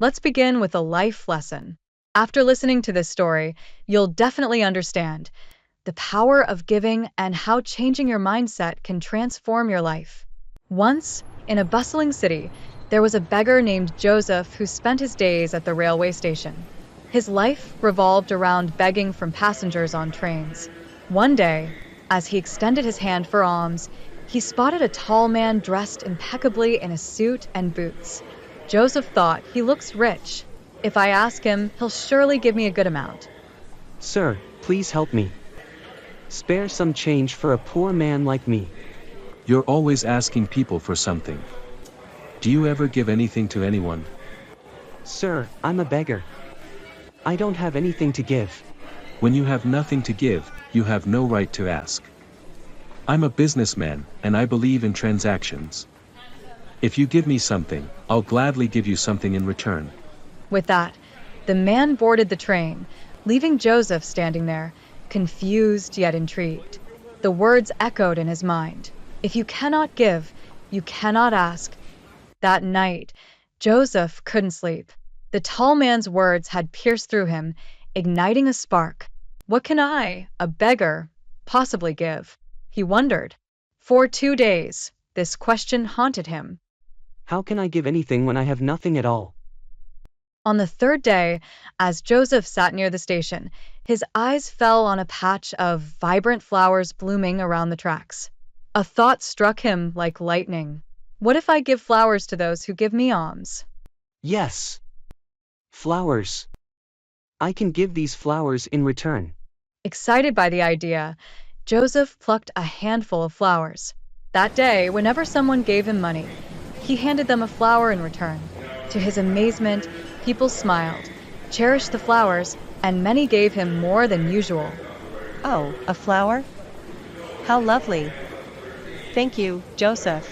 Let's begin with a life lesson. After listening to this story, you'll definitely understand the power of giving and how changing your mindset can transform your life. Once, in a bustling city, there was a beggar named Joseph who spent his days at the railway station. His life revolved around begging from passengers on trains. One day, as he extended his hand for alms, he spotted a tall man dressed impeccably in a suit and boots. Joseph thought, he looks rich. If I ask him, he'll surely give me a good amount. Sir, please help me. Spare some change for a poor man like me. You're always asking people for something. Do you ever give anything to anyone? Sir, I'm a beggar. I don't have anything to give. When you have nothing to give, you have no right to ask. I'm a businessman, and I believe in transactions. If you give me something, I'll gladly give you something in return. With that, the man boarded the train, leaving Joseph standing there, confused yet intrigued. The words echoed in his mind. If you cannot give, you cannot ask. That night, Joseph couldn't sleep. The tall man's words had pierced through him, igniting a spark. What can I, a beggar, possibly give? He wondered. For 2 days, this question haunted him. How can I give anything when I have nothing at all? On the third day, as Joseph sat near the station, his eyes fell on a patch of vibrant flowers blooming around the tracks. A thought struck him like lightning. What if I give flowers to those who give me alms? Yes. Flowers. I can give these flowers in return. Excited by the idea, Joseph plucked a handful of flowers. That day, whenever someone gave him money, he handed them a flower in return. To his amazement, people smiled, cherished the flowers, and many gave him more than usual. Oh, a flower? How lovely. Thank you, Joseph.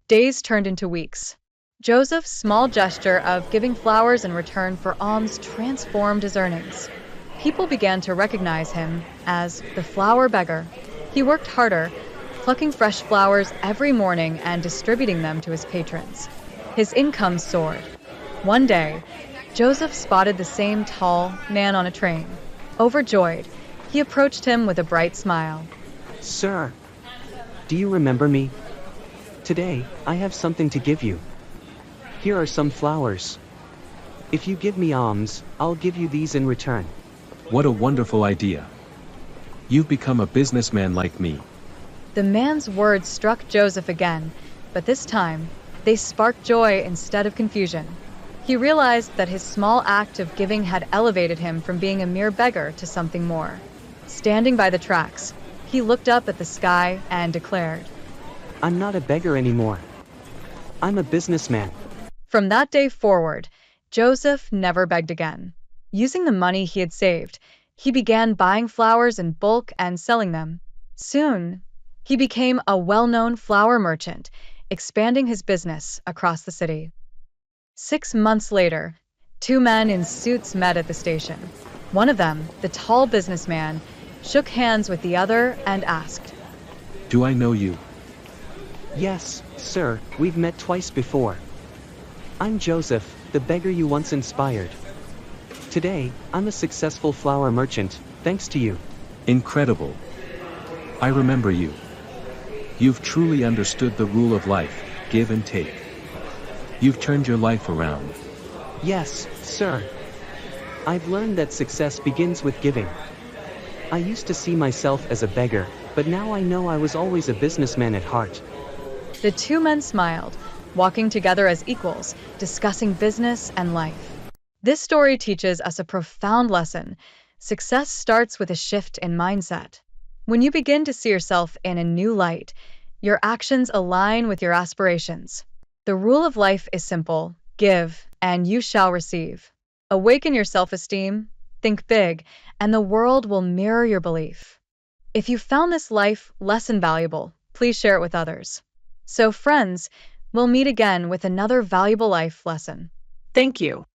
Days turned into weeks. Joseph's small gesture of giving flowers in return for alms transformed his earnings. People began to recognize him as the flower beggar. He worked harder, plucking fresh flowers every morning and distributing them to his patrons. His income soared. One day, Joseph spotted the same tall man on a train. Overjoyed, he approached him with a bright smile. Sir, do you remember me? Today, I have something to give you. Here are some flowers. If you give me alms, I'll give you these in return. What a wonderful idea. You've become a businessman like me. The man's words struck Joseph again, but this time, they sparked joy instead of confusion. He realized that his small act of giving had elevated him from being a mere beggar to something more. Standing by the tracks, he looked up at the sky and declared, I'm not a beggar anymore. I'm a businessman. From that day forward, Joseph never begged again. Using the money he had saved, he began buying flowers in bulk and selling them. Soon, he became a well-known flower merchant, expanding his business across the city. 6 months later, 2 men in suits met at the station. One of them, the tall businessman, shook hands with the other and asked, Do I know you? Yes, sir, we've met twice before. I'm Joseph, the beggar you once inspired. Today, I'm a successful flower merchant, thanks to you. Incredible. I remember you. You've truly understood the rule of life, give and take. You've turned your life around. Yes, sir. I've learned that success begins with giving. I used to see myself as a beggar, but now I know I was always a businessman at heart. The 2 men smiled, walking together as equals, discussing business and life. This story teaches us a profound lesson. Success starts with a shift in mindset. When you begin to see yourself in a new light, your actions align with your aspirations. The rule of life is simple: give, and you shall receive. Awaken your self-esteem, think big, and the world will mirror your belief. If you found this life lesson valuable, please share it with others. So friends, we'll meet again with another valuable life lesson. Thank you.